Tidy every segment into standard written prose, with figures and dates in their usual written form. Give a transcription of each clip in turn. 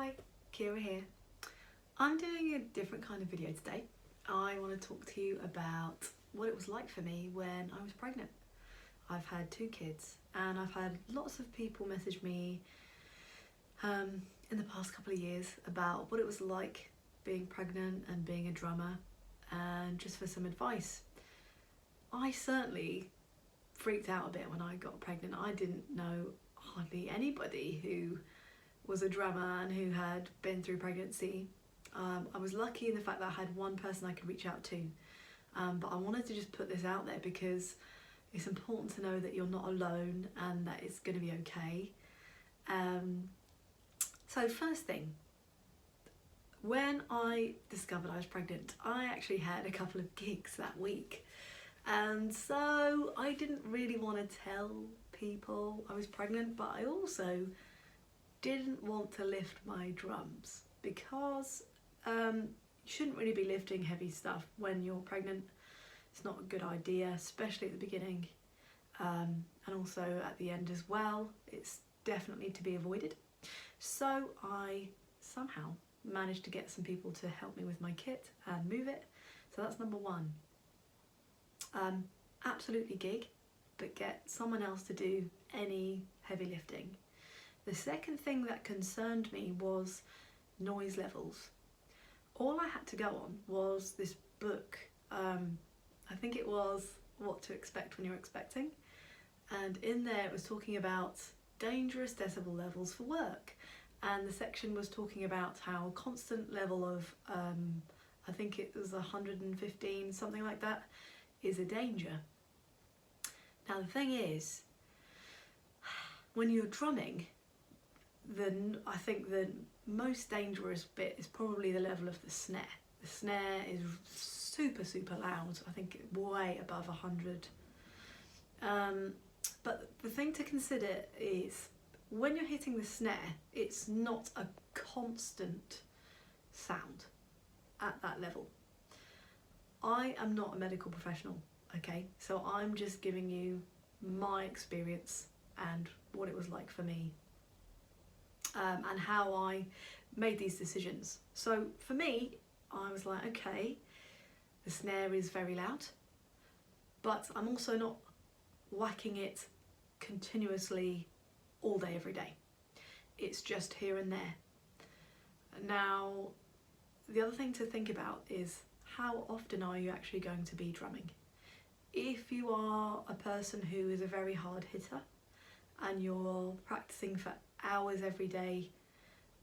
Hi, Kira here. I'm doing a different kind of video today. I want to talk to you about what it was like for me when I was pregnant. I've had 2 kids and I've had lots of people message me in the past couple of years about what it was like being pregnant and being a drummer, and just for some advice. I certainly freaked out a bit when I got pregnant. I didn't know hardly anybody who was a drummer and who had been through pregnancy. I was lucky in the fact that I had one person I could reach out to, but I wanted to just put this out there because it's important to know that you're not alone and that it's going to be okay. So first thing, when I discovered I was pregnant, I actually had a couple of gigs that week, and so I didn't really want to tell people I was pregnant, but I also didn't want to lift my drums because you shouldn't really be lifting heavy stuff when you're pregnant. It's not a good idea, especially at the beginning, and also at the end as well. It's definitely to be avoided. So I somehow managed to get some people to help me with my kit and move it. So that's number one. Absolutely gig, but get someone else to do any heavy lifting. The second thing that concerned me was noise levels. All I had to go on was this book. I think it was What to Expect When You're Expecting. And in there it was talking about dangerous decibel levels for work. And the section was talking about how a constant level of, I think it was 115, something like that, is a danger. Now the thing is, when you're drumming, I think the most dangerous bit is probably the level of the snare. The snare is super loud, I think way above 100. But the thing to consider is when you're hitting the snare, it's not a constant sound at that level. I am not a medical professional, okay? So I'm just giving you my experience and what it was like for me, and how I made these decisions. So for me, I was like, okay, the snare is very loud, but I'm also not whacking it continuously all day, every day. It's just here and there. Now, the other thing to think about is how often are you actually going to be drumming? If you are a person who is a very hard hitter and you're practicing for hours every day,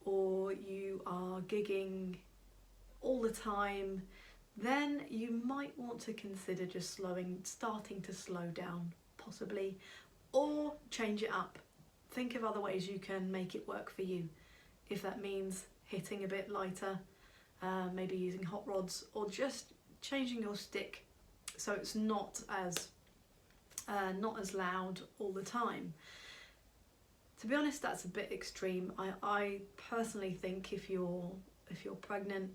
or you are gigging all the time, then you might want to consider just starting to slow down, possibly, or change it up. Think of other ways you can make it work for you. If that means hitting a bit lighter, maybe using hot rods, or just changing your stick so it's not as loud all the time. To be honest, that's a bit extreme. I personally think if you're pregnant,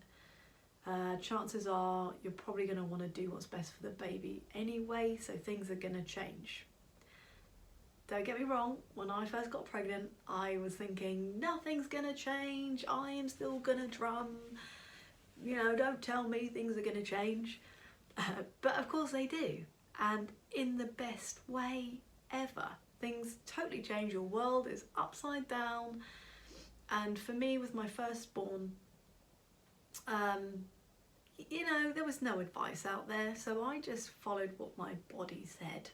chances are you're probably going to want to do what's best for the baby anyway, so things are going to change. Don't get me wrong, when I first got pregnant, I was thinking nothing's going to change, I am still going to drum, you know, don't tell me things are going to change. But of course they do, and in the best way ever. Things totally change, your world is upside down. And for me, with my firstborn, you know, there was no advice out there, so I just followed what my body said.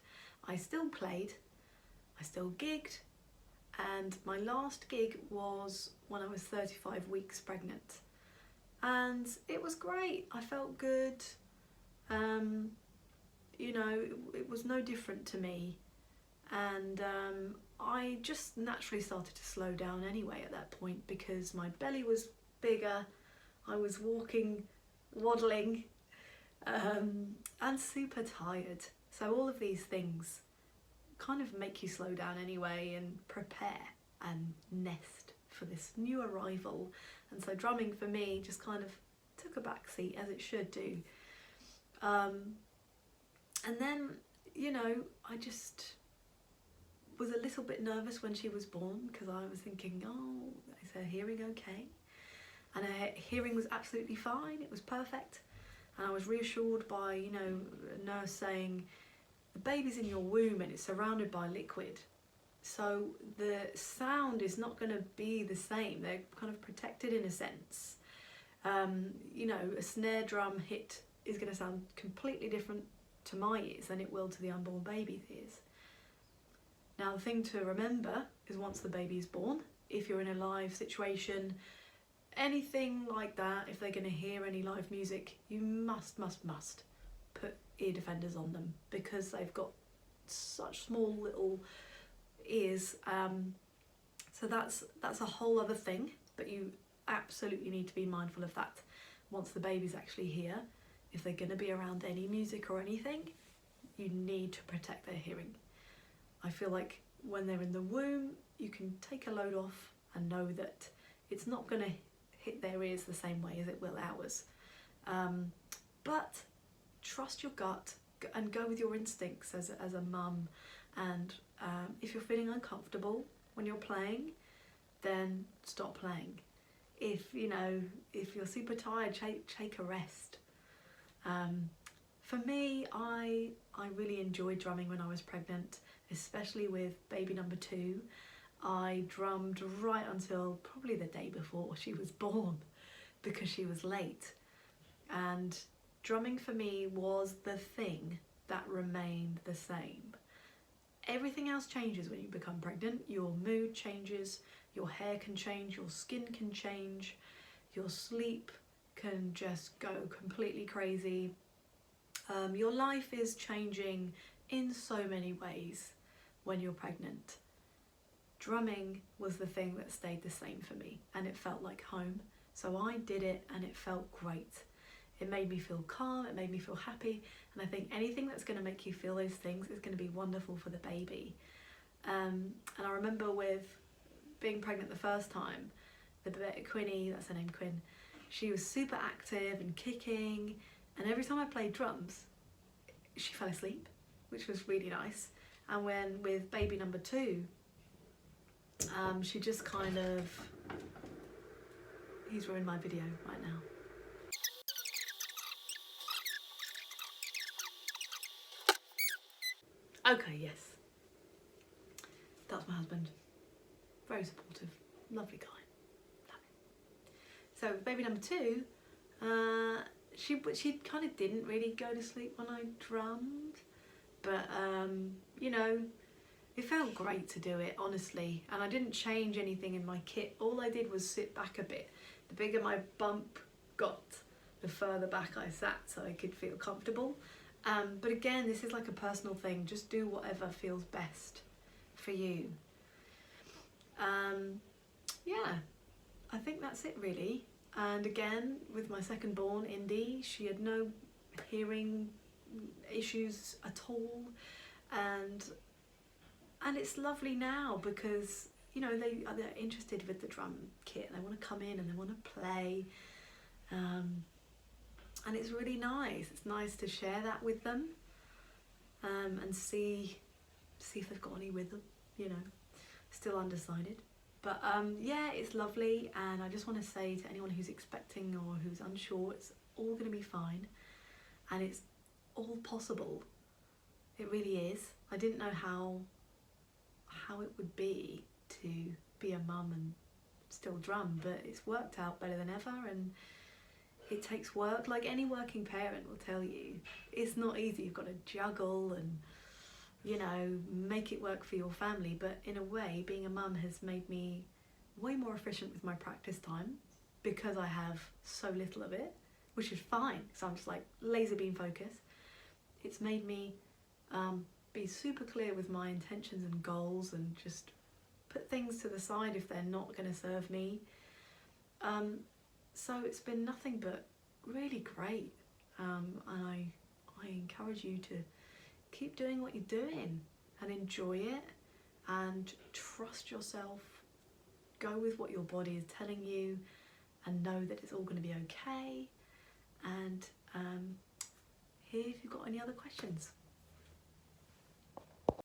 I still played, I still gigged, and my last gig was when I was 35 weeks pregnant, and it was great. I felt good. You know, it was no different to me, and I just naturally started to slow down anyway at that point because my belly was bigger, I was walking, waddling, and super tired. So all of these things kind of make you slow down anyway and prepare and nest for this new arrival. And so drumming for me just kind of took a back seat, as it should do. And then, you know, I just was a little bit nervous when she was born because I was thinking, oh, is her hearing okay? and her hearing was absolutely fine, it was perfect. And I was reassured by, you know, a nurse saying, the baby's in your womb and it's surrounded by liquid, so the sound is not going to be the same. They're kind of protected in a sense. You know, a snare drum hit is going to sound completely different to my ears than it will to the unborn baby's ears. Now, the thing to remember is once the baby is born, if you're in a live situation, anything like that, if they're going to hear any live music, you must put ear defenders on them, because they've got such small little ears. So that's a whole other thing, but you absolutely need to be mindful of that once the baby's actually here. If they're going to be around any music or anything, you need to protect their hearing. I feel like when they're in the womb, you can take a load off and know that it's not going to hit their ears the same way as it will ours. But trust your gut and go with your instincts as a mum. And if you're feeling uncomfortable when you're playing, then stop playing. If you're super tired, take a rest. For me, I really enjoyed drumming when I was pregnant, especially with baby number 2. I drummed right until probably the day before she was born, because she was late. And drumming for me was the thing that remained the same. Everything else changes when you become pregnant. Your mood changes, your hair can change, your skin can change, your sleep can just go completely crazy. Your life is changing in so many ways when you're pregnant. Drumming was the thing that stayed the same for me, and it felt like home. So I did it and it felt great. It made me feel calm, it made me feel happy, and I think anything that's going to make you feel those things is going to be wonderful for the baby. And I remember with being pregnant the first time, Quinny, that's her name, Quinn, she was super active and kicking, and every time I played drums, she fell asleep, which was really nice. And when with baby number 2, she just kind of, he's ruined my video right now. Okay, yes. That's my husband. Very supportive, lovely guy. Love him. So baby number 2, she kind of didn't really go to sleep when I drummed, but you know, it felt great to do it, honestly. And I didn't change anything in my kit. All I did was sit back a bit. The bigger my bump got, the further back I sat so I could feel comfortable. But again, this is like a personal thing. Just do whatever feels best for you. Yeah, I think that's it really. And again, with my second born, Indy, she had no hearing issues at all. And it's lovely now because, you know, they're interested with the drum kit and they want to come in and they want to play. And it's really nice. It's nice to share that with them, and see if they've got any with them, you know. Still undecided. But yeah, it's lovely, and I just want to say to anyone who's expecting or who's unsure, it's all going to be fine, and it's all possible. It really is. I didn't know how it would be to be a mum and still drum, but it's worked out better than ever. And it takes work, like any working parent will tell you. It's not easy. You've got to juggle and, you know, make it work for your family. But in a way, being a mum has made me way more efficient with my practice time because I have so little of it, which is fine. So I'm just like laser beam focus. It's made me be super clear with my intentions and goals, and just put things to the side if they're not going to serve me. So it's been nothing but really great, and I encourage you to keep doing what you're doing and enjoy it, and trust yourself. Go with what your body is telling you, and know that it's all going to be okay. And here if you've got any other questions.